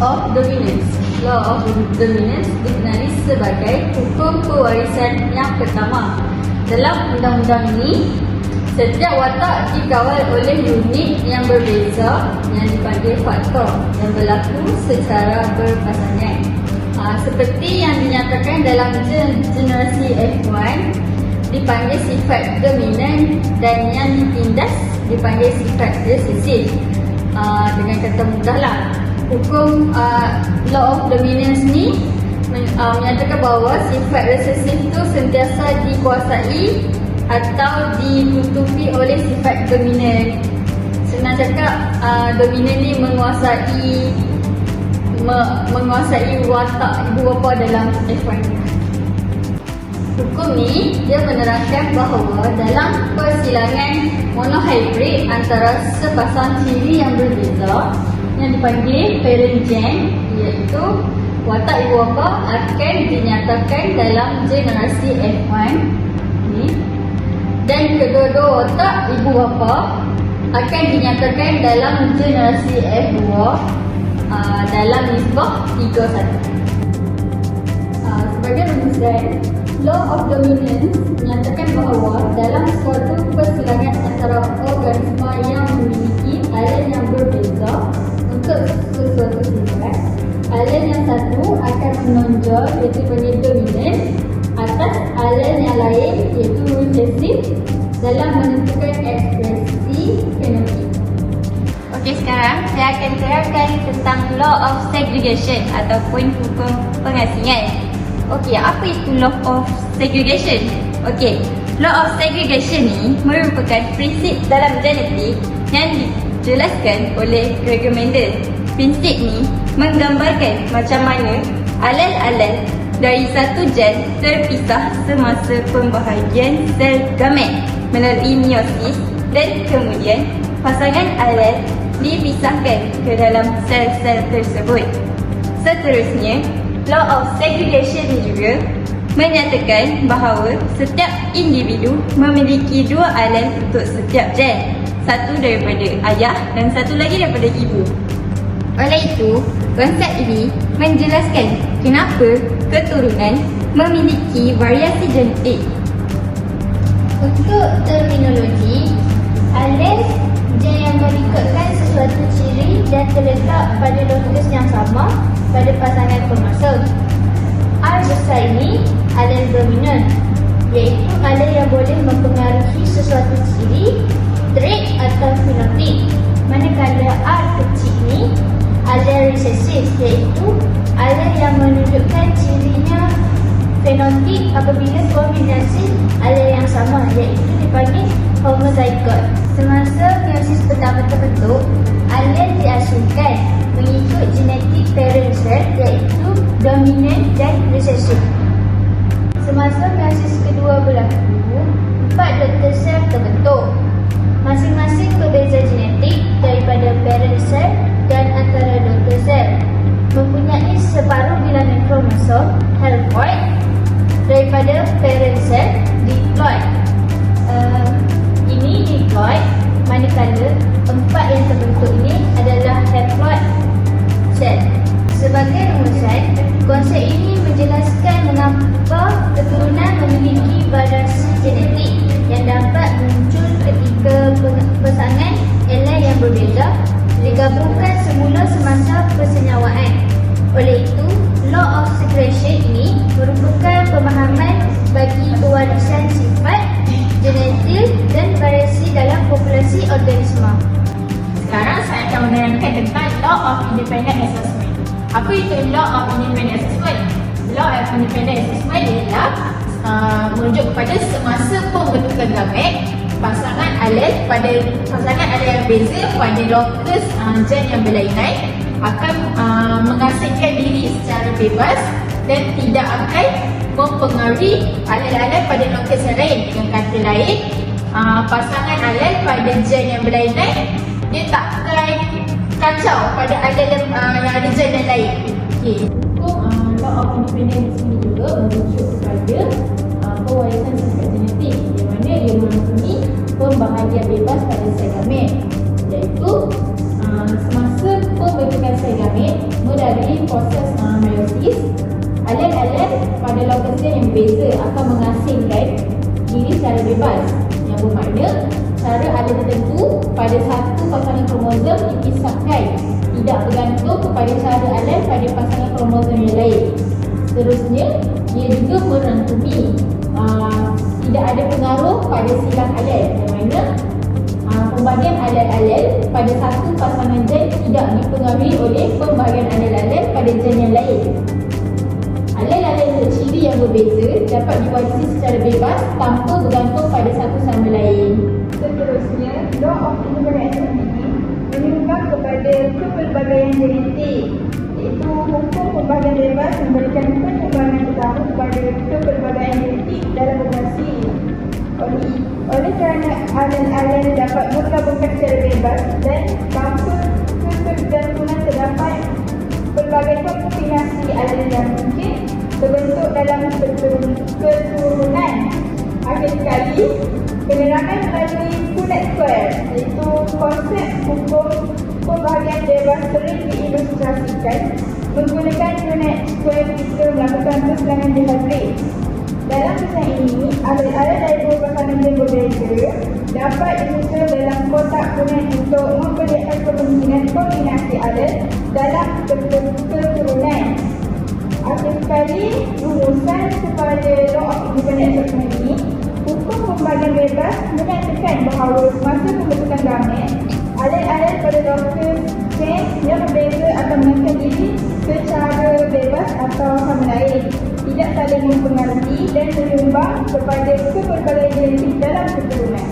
of Dominance. Law of Dominance dikenali sebagai hukum pewarisan yang pertama. Dalam undang-undang ini, setiap watak dikawal oleh unit yang berbeza yang dipanggil faktor yang berlaku secara berpasangan. Seperti yang dinyatakan dalam generasi F1 dipanggil sifat dominan dan yang ditindas dipanggil sifat resesif. Dengan kata mudahlah, hukum law of dominance ni menyatakan bahawa sifat resesif itu sentiasa dikuasai atau ditutupi oleh sifat dominan. Senang cakap, dominan ni menguasai watak ibu bapa dalam F1. Hukum ni dia menerangkan bahawa dalam persilangan monohybrid antara sepasang ciri yang berbeza yang dipanggil parent gen, iaitu watak ibu bapa akan dinyatakan dalam generasi F1 ni, dan kedua-dua watak ibu bapa akan dinyatakan dalam generasi F2 dalam nisbah 3:1. Sebagai rumusan, law of dominance menyatakan bahawa dalam suatu persilangan antara organisma yang memiliki alen yang berbeza untuk sesuatu sifat, alen yang satu akan menonjol iaitu panggil dominan atas alen yang lain iaitu resesif dalam menentukan ekspresi fenotip. Okey, sekarang saya akan terangkan tentang law of segregation ataupun hukum pengasingan. Okey, apa itu law of segregation? Okey, law of segregation ni merupakan prinsip dalam genetik yang dijelaskan oleh Gregor Mendel. Prinsip ni menggambarkan macam mana alen-alen dari satu gen terpisah semasa pembahagian sel gamet melalui meiosis dan kemudian pasangan alen dipisahkan ke dalam sel-sel tersebut. Seterusnya, law of segregation juga menyatakan bahawa setiap individu memiliki dua alen untuk setiap gen, satu daripada ayah dan satu lagi daripada ibu. Oleh itu, konsep ini menjelaskan kenapa keturunan memiliki variasi genetik. Untuk terminologi, alen gen yang mengikutkan sesuatu ciri dan terletak pada lokus yang sama pada pasangan pemasok. R besar ini alen dominan, iaitu alen yang boleh mempengaruhi sesuatu ciri, trait atau fenotip. Manakala R kecil ini alen resesif, iaitu alen yang menunjukkan cirinya fenotip apabila kombinasi alen yang sama, iaitu dipanggil homozygote. Semasa meiosis pertama terbentuk, alen diasumkan mengikut genetik parent cell, iaitu dominan dan resesif. Semasa meiosis kedua berlaku, 4 daughter cell terbentuk. Masing-masing berbeza genetik daripada parent cell dan antara daughter cell, mempunyai separuh bilangan kromosom haploid daripada parent cell diploid. Ini diploid, manakala 4 yang terbentuk ini adalah haploid cell. Sebagai rumusan, konsep ini menjelaskan mengapa keturunan memiliki variasi genetik yang dapat muncul ketika pasangan alen yang berbeza digabungkan semula semasa persenyawaan. Oleh itu, law of segregation ini merupakan pemahaman bagi pewarisan sifat, genetik dan variasi dalam populasi organisma. Sekarang saya akan menerangkan tentang law of independent assessment. Apa itu law of independent assessment? Law of independent assessment ialah merujuk kepada semasa pembentukan gamet, pasangan alen yang beza pada lokus gen yang berlainan akan mengasingkan diri secara bebas dan tidak akan mempengaruhi alen-alen pada lokus yang lain. Dengan kata lain, pasangan alen pada gen yang berlainan dia tak akan kacau pada alen yang ada gen yang lain. Okay. Law of independence ini juga merujuk kepada pewarisan sifat genetik yang mana dia menghubungi pembahagian bebas pada sel gamet, iaitu semasa pembentukan sel gamet melalui proses meiosis, alen-alen pada lokasi yang berbeza akan mengasingkan diri secara bebas, yang bermakna cara alen tertentu pada satu pasangan kromosom dipisahkan, tidak bergantung kepada cara alen pada pasangan kromosom yang lain. Seterusnya, ia juga merangkumi tidak ada pengaruh pada silang alen, yang mana pembahagian alel-alel pada satu pasangan gen tidak dipengaruhi oleh pembahagian alel-alel pada gen yang lain. Alel-alel ciri yang berbeza dapat diwarisi secara bebas tanpa bergantung pada satu sama lain. Seterusnya, law of independent association menyumbang kepada kepelbagaian genetik, iaitu hukum pembahagian bebas memberikan penyumbangan utama kepada kepelbagaian genetik dalam populasi. Oleh kerana alen-alen dapat bergabungkan secara bebas dan tanpa ketergantungan terdapat pelbagai kombinasi alen yang mungkin terbentuk dalam keturunan. Akhir sekali, penerangan melalui Punnett Square, iaitu konsep hukum pembahagian bebas sering diilustrasikan menggunakan Punnett Square jika melakukan persilangan dehydrate. Dalam kisah ini, alen-alen dari dua pasangan gen berbeza dapat disusun dalam kotak Punnett untuk memperlihatkan kemungkinan kombinasi alen dalam keturunan. Akhir sekali, rumusan kepada law of independent assessment ini, hukum pembahagian bebas menyatakan bahawa semasa pembentukan gamet, alen-alen pada lokus gen yang berbeza akan mengangkat diri secara bebas atau sama lain, tidak saling mempengaruhi dan menyumbang kepada kepelbagaian genetik dalam keturunan.